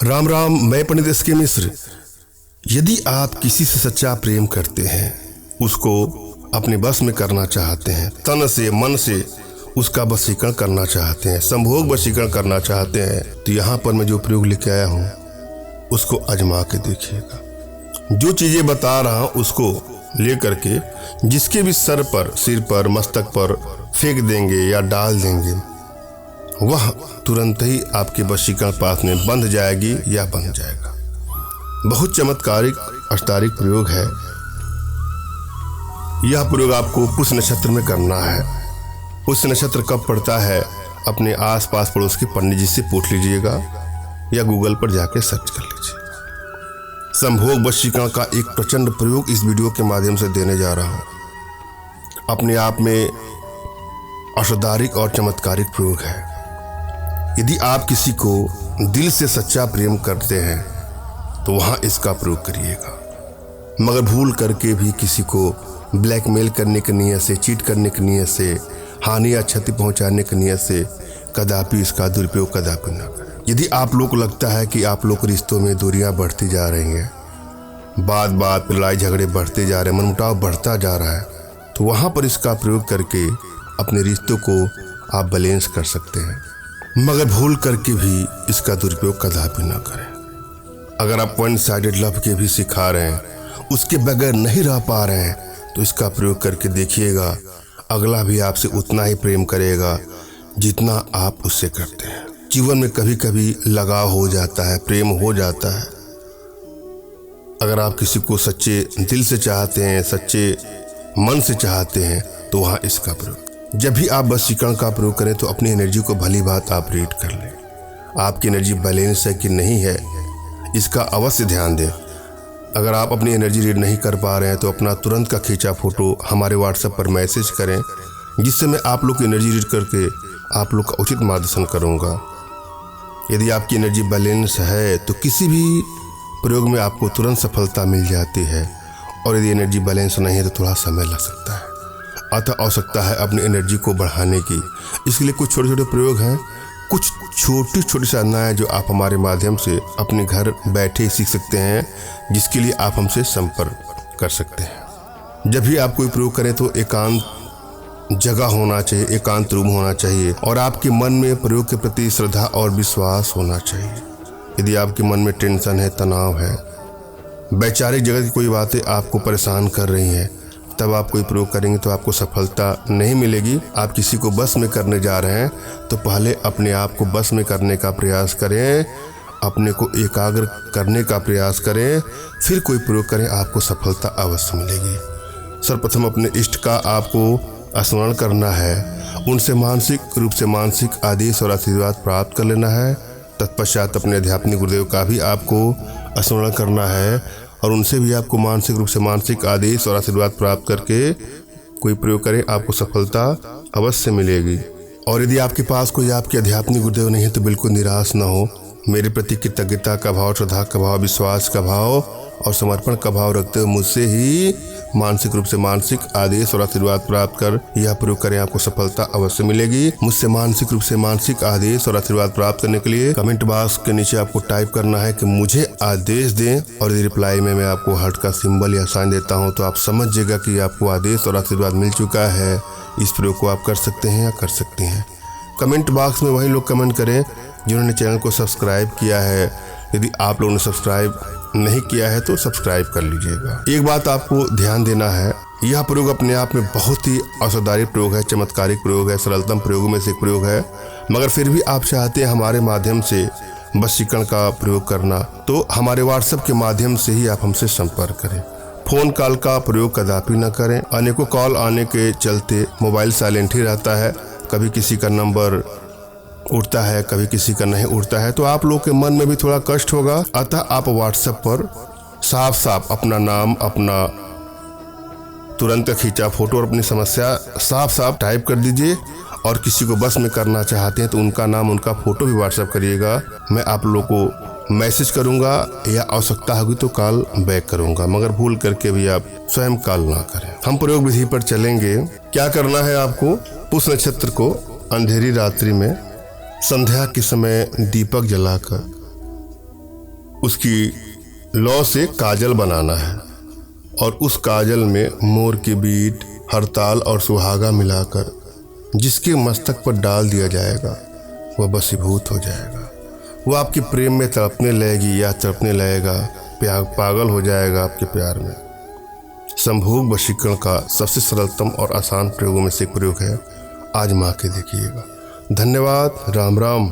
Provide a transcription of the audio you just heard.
राम राम, मैं पंडित एस.के. मिश्र। यदि आप किसी से सच्चा प्रेम करते हैं, उसको अपने बस में करना चाहते हैं, तन से मन से उसका वशीकरण करना चाहते हैं, संभोग वशीकरण करना चाहते हैं, तो यहाँ पर मैं जो प्रयोग लेके आया हूँ उसको आजमा के देखिएगा। जो चीज़ें बता रहा हूँ उसको ले करके जिसके भी सिर पर मस्तक पर फेंक देंगे या डाल देंगे, वह तुरंत ही आपके वशीकरण पास में बंध जाएगी या बन जाएगा। बहुत चमत्कारिक अष्टारिक प्रयोग है। यह प्रयोग आपको पुष्य नक्षत्र में करना है। पुष्य नक्षत्र कब पड़ता है, अपने आसपास पड़ोस के पंडित जी से पूछ लीजिएगा या गूगल पर जाके सर्च कर लीजिए। संभोग वशीकरण का एक प्रचंड प्रयोग इस वीडियो के माध्यम से देने जा रहा हूँ। अपने आप में अष्टारिक और चमत्कारिक प्रयोग है। यदि आप किसी को दिल से सच्चा प्रेम करते हैं तो वहाँ इसका प्रयोग करिएगा, मगर भूल करके भी किसी को ब्लैकमेल करने की नीयत से, चीट करने की नीयत से, हानि या क्षति पहुँचाने की नीयत से कदापि इसका दुरुपयोग कदापि न करें। यदि आप लोग को लगता है कि आप लोग रिश्तों में दूरियां बढ़ती जा रही हैं, बात बात पर लड़ाई झगड़े बढ़ते जा रहे हैं, मनमुटाव बढ़ता जा रहा है, तो वहाँ पर इसका प्रयोग करके अपने रिश्तों को आप बैलेंस कर सकते हैं, मगर भूल करके भी इसका दुरुपयोग कदापि ना करें। अगर आप वन साइडेड लव के भी सिखा रहे हैं, उसके बगैर नहीं रह पा रहे हैं, तो इसका प्रयोग करके देखिएगा, अगला भी आपसे उतना ही प्रेम करेगा जितना आप उससे करते हैं। जीवन में कभी कभी लगाव हो जाता है, प्रेम हो जाता है। अगर आप किसी को सच्चे दिल से चाहते हैं, सच्चे मन से चाहते हैं, तो वहाँ इसका प्रयोग। जब भी आप वशीकरण का प्रयोग करें तो अपनी एनर्जी को भली बात आप रीड कर लें। आपकी एनर्जी बैलेंस है कि नहीं है, इसका अवश्य ध्यान दें। अगर आप अपनी एनर्जी रीड नहीं कर पा रहे हैं तो अपना तुरंत का खींचा फोटो हमारे व्हाट्सएप पर मैसेज करें, जिससे मैं आप लोग की एनर्जी रीड करके आप लोग का उचित मार्गदर्शन करूँगा। यदि आपकी एनर्जी बैलेंस है तो किसी भी प्रयोग में आपको तुरंत सफलता मिल जाती है, और यदि एनर्जी बैलेंस नहीं है तो थोड़ा समय लग सकता है। अतः आवश्यकता है अपनी एनर्जी को बढ़ाने की। इसके लिए कुछ छोटे छोटे प्रयोग हैं, कुछ छोटी छोटी साधनाएं जो आप हमारे माध्यम से अपने घर बैठे सीख सकते हैं, जिसके लिए आप हमसे संपर्क कर सकते हैं। जब भी आप कोई प्रयोग करें तो एकांत जगह होना चाहिए, एकांत रूम होना चाहिए, और आपके मन में प्रयोग के प्रति श्रद्धा और विश्वास होना चाहिए। यदि आपके मन में टेंशन है, तनाव है, वैचारिक जगत की कोई बातें आपको परेशान कर रही हैं, तब आप कोई प्रयोग करेंगे तो आपको सफलता नहीं मिलेगी। आप किसी को बस में करने जा रहे हैं तो पहले अपने आप को बस में करने का प्रयास करें, अपने को एकाग्र करने का प्रयास करें, फिर कोई प्रयोग करें, आपको सफलता अवश्य मिलेगी। सर्वप्रथम अपने इष्ट का आपको स्मरण करना है, उनसे मानसिक रूप से मानसिक आदेश और आशीर्वाद प्राप्त कर लेना है। तत्पश्चात अपने आध्यात्मिक गुरुदेव का भी आपको स्मरण करना है, और उनसे भी आपको मानसिक रूप से मानसिक आदेश और आशीर्वाद प्राप्त करके कोई प्रयोग करें, आपको सफलता अवश्य मिलेगी। और यदि आपके पास कोई आपके आध्यात्मिक गुरुदेव नहीं है तो बिल्कुल निराश ना हो। मेरे प्रति कृतज्ञता का भाव, श्रद्धा का भाव, विश्वास का भाव और समर्पण का भाव रखते हुए मुझसे ही मानसिक रूप से मानसिक आदेश और आशीर्वाद प्राप्त कर यह प्रयोग करें, आपको सफलता अवश्य मिलेगी। मुझसे मानसिक रूप से मानसिक आदेश और आशीर्वाद प्राप्त करने के लिए कमेंट बॉक्स के नीचे आपको टाइप करना है कि मुझे आदेश दें, और यदि रिप्लाई में मैं आपको हार्ट का सिंबल या साइन देता हूं तो आप समझिएगा कि आपको आदेश और आशीर्वाद मिल चुका है। इस प्रयोग को आप कर सकते हैं या कर सकती हैं। कमेंट बॉक्स में वही लोग कमेंट करें जिन्होंने चैनल को सब्सक्राइब किया है। यदि आप लोगों ने सब्सक्राइब नहीं किया है तो सब्सक्राइब कर लीजिएगा। एक बात आपको ध्यान देना है, यह प्रयोग अपने आप में बहुत ही असाधारण प्रयोग है, चमत्कारिक प्रयोग है, सरलतम प्रयोगों में से एक प्रयोग है, मगर फिर भी आप चाहते हैं हमारे माध्यम से वशीकरण का प्रयोग करना, तो हमारे व्हाट्सएप के माध्यम से ही आप हमसे संपर्क करें। फोन कॉल का प्रयोग कदापि न करें। अनेकों कॉल आने के चलते मोबाइल साइलेंट ही रहता है, कभी किसी का नंबर उठता है, कभी किसी का नहीं उठता है, तो आप लोग के मन में भी थोड़ा कष्ट होगा। अतः आप व्हाट्सएप पर साफ साफ अपना नाम, अपना तुरंत खींचा फोटो और अपनी समस्या साफ साफ टाइप कर दीजिए, और किसी को बस में करना चाहते हैं तो उनका नाम, उनका फोटो भी व्हाट्सएप करिएगा। मैं आप लोग को मैसेज करूंगा या आवश्यकता होगी तो कॉल बैक करूंगा, मगर भूल करके भी आप स्वयं कॉल ना करें। हम प्रयोग विधि पर चलेंगे। क्या करना है आपको, पुष्य नक्षत्र को अंधेरी रात्रि में संध्या के समय दीपक जलाकर उसकी लौ से काजल बनाना है और उस काजल में मोर के बीट, हरताल और सुहागा मिलाकर जिसके मस्तक पर डाल दिया जाएगा वह बसीभूत हो जाएगा। वह आपके प्रेम में तड़पने लगेगी या तड़पने लगेगा, पागल हो जाएगा आपके प्यार में। संभोग वशीकरण का सबसे सरलतम और आसान प्रयोगों में से एक प्रयोग है, आजमा के देखिएगा। धन्यवाद। राम राम।